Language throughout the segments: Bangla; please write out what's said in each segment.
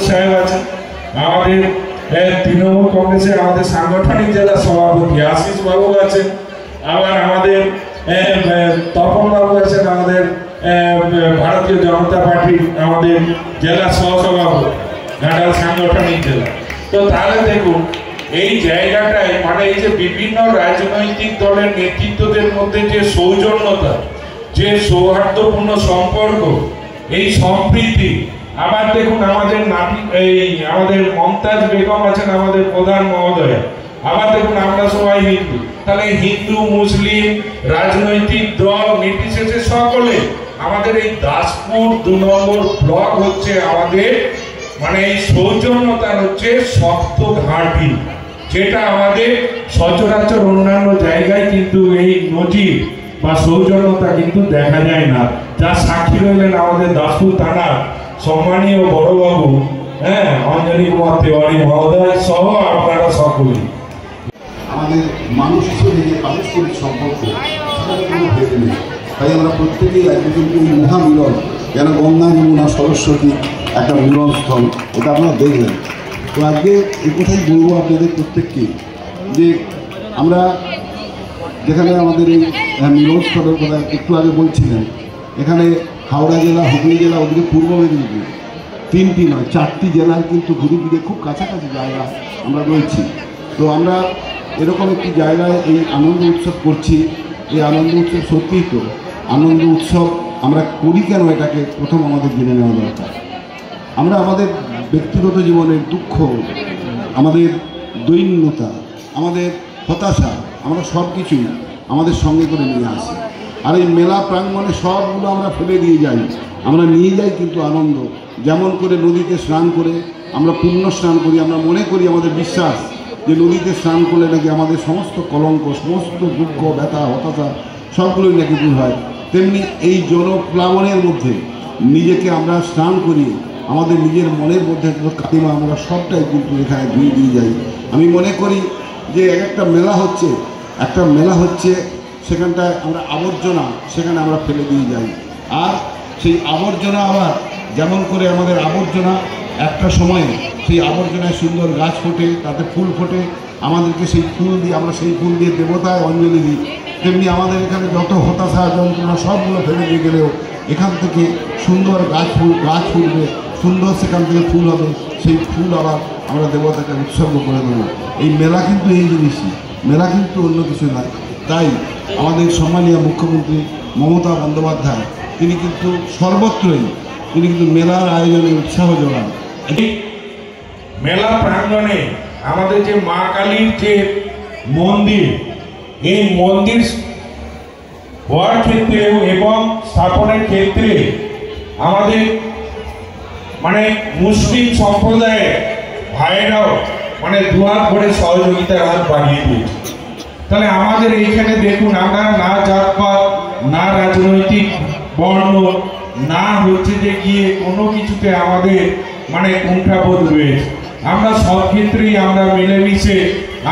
সাহেব আছেন, আমাদের তৃণমূল কংগ্রেসের আমাদের সাংগঠনিক জেলা সভাপতি আশিস বাবু আছেন, আবার আমাদের তপন বাবু আছেন, আমাদের ভারতীয় জনতা পার্টির আমাদের জেলা সহসভাপতি ঘাটাল সাংগঠনিক জেলা। তো তাহলে দেখুন এই জায়গাটায় মানে এই যে বিভিন্ন রাজনৈতিক দলের নেতৃত্বদের মধ্যে যে সৌজন্যতা, যে সৌহার্দ্যপূর্ণ সম্পর্ক, এই সম্প্রীতি। আবার দেখুন আমাদের আমাদের মমতাজ বেগম আছেন আমাদের প্রধান মহোদয়, আবার দেখুন আমরা সবাই হিন্দু, তাহলে হিন্দু মুসলিম রাজনৈতিক দল নির্বিশেষে সকলে আমাদের এই দাসপুর ২ নম্বর ব্লক হচ্ছে আমাদের মানে এই সৌজন্যতার হচ্ছে শক্ত ঘাঁটি, যেটা আমাদের সচরাচর অন্যান্য জায়গায় কিন্তু এই নজির বা সৌজন্যতা কিন্তু দেখা যায় না। যার সাক্ষী রইলেন আমাদের দাসপুর থানার সম্মানীয় বড়বাবু অঞ্জলি কুমার তেওয়ারি মহোদয় সহ আপনারা সকলেই। আমাদের মানুষ হিসেবে যে পারস্পরিক সম্পর্ক সেটা কোনো ভেবে নেই, তাই আমরা প্রত্যেকেই আজকে কিন্তু এই মহামিলন যেন গঙ্গা যমুনা সরস্বতী একটা মিলনস্থল, এটা আপনারা দেখলেন। তো আজকে এই কথাই বলবো আপনাদের প্রত্যেককে যে আমরা যেখানে আমাদের এই মিলনস্থলের কথা একটু আগে বলছিলেন, এখানে হাওড়া জেলা, হুগলি জেলা, ওদিকে পূর্ব মেদিনীপুর, 3টি নয় 4টি জেলার কিন্তু ঘুরে ফিরে খুব কাছাকাছি জায়গা আমরা রয়েছি। তো আমরা এরকম একটি জায়গায় এই আনন্দ উৎসব করছি। এই আনন্দ উৎসব সত্যিই তো আনন্দ উৎসব আমরা করি কেন, এটাকে প্রথম আমাদের জেনে নেওয়া দরকার। আমরা আমাদের ব্যক্তিগত জীবনের দুঃখ, আমাদের দৈন্যতা, আমাদের হতাশা, আমরা সব কিছুই আমাদের সঙ্গে করে নিয়ে আসি। আর এই মেলা প্রাঙ্গণে সবগুলো আমরা ফেলে দিয়ে যাই, আমরা নিয়ে যাই কিন্তু আনন্দ। যেমন করে নদীতে স্নান করে আমরা পুণ্য স্নান করি, আমরা মনে করি, আমাদের বিশ্বাস যে নদীতে স্নান করলে নাকি আমাদের সমস্ত কলঙ্ক, সমস্ত দুঃখ, ব্যথা, হতাশা সবগুলোই নাকি দূর হয়। তেমনি এই জনপ্লাবনের মধ্যে নিজেকে আমরা স্নান করি, আমাদের নিজের মনের মধ্যে কালিমা আমরা সবটাই কিন্তু এখানে ধুয়ে দিয়ে যাই। আমি মনে করি যে একটা মেলা হচ্ছে সেখানটায় আমরা আবর্জনা সেখানে আমরা ফেলে দিয়ে যাই। আর সেই আবর্জনা আবার যেমন করে আমাদের আবর্জনা একটা সময়ে সেই আবর্জনায় সুন্দর গাছ ফোটে, তাতে ফুল ফোটে, আমাদেরকে সেই ফুল দিয়ে আমরা সেই ফুল দিয়ে দেবতায় অঞ্জলি দিই। তেমনি আমাদের এখানে যত হতাশা যন্ত্রণা সবগুলো ফেলে দিয়ে গেলেও এখান থেকে সুন্দর গাছ ফুটবে, সুন্দর সেখান থেকে ফুল হবে, সেই ফুল আবার আমরা দেবতাকে উৎসর্গ করে দেবো। এই মেলা কিন্তু এই জিনিসই, মেলা কিন্তু অন্য কিছু নয়। তাই আমাদের সম্মানীয় মুখ্যমন্ত্রী মমতা বন্দ্যোপাধ্যায় তিনি কিন্তু সর্বত্রই তিনি কিন্তু মেলার আয়োজনে উৎসাহ যোগান। মেলা প্রাঙ্গণে আমাদের যে মা কালীর যে মন্দির, এই মন্দির হওয়ার ক্ষেত্রে এবং স্থাপনের ক্ষেত্রে আমাদের মানে মুসলিম সম্প্রদায়ের ভাইয়েরাও মানে দুহাত ভরে সহযোগিতার হাত বাড়িয়ে দিয়েছে। তাহলে আমাদের এইখানে দেখুন আমরা না জাতপাত, না রাজনৈতিক বর্ণ, না হচ্ছে যে গিয়ে কোনো কিছুতে আমাদের মানে কুণ্ঠাবোধ রয়েছে। আমরা সব ক্ষেত্রেই আমরা মিলেমিশে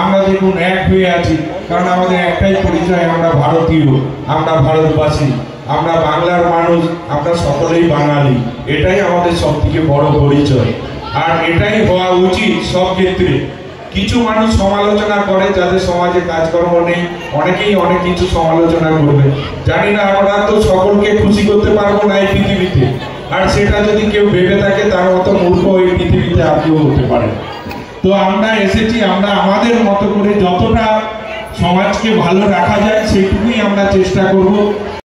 আমরা দেখুন এক হয়ে আছি, কারণ আমাদের একটাই পরিচয়, আমরা ভারতীয়, আমরা ভারতবাসী, আমরা বাংলার মানুষ, আমরা সকলেই বাঙালি। এটাই আমাদের সব থেকে বড় পরিচয়, আর এটাই হওয়া উচিত সব ক্ষেত্রে। কিছু মানুষ সমালোচনা করে যাদের সমাজে কাজকর্ম নেই, অনেকেই অনেক কিছু সমালোচনা করবে। জানি না আমরা তো সকলকে খুশি করতে পারবো না এই পৃথিবীতে, আর সেটা যদি কেউ ভেবে থাকে তার মতো মূর্খ এই পৃথিবীতে আপনিও হতে পারেন। তো আমরা এসেছি, আমরা আমাদের মতো করে যতটা সমাজকে ভালো রাখা যায় সেইটুকুই আমরা চেষ্টা করব।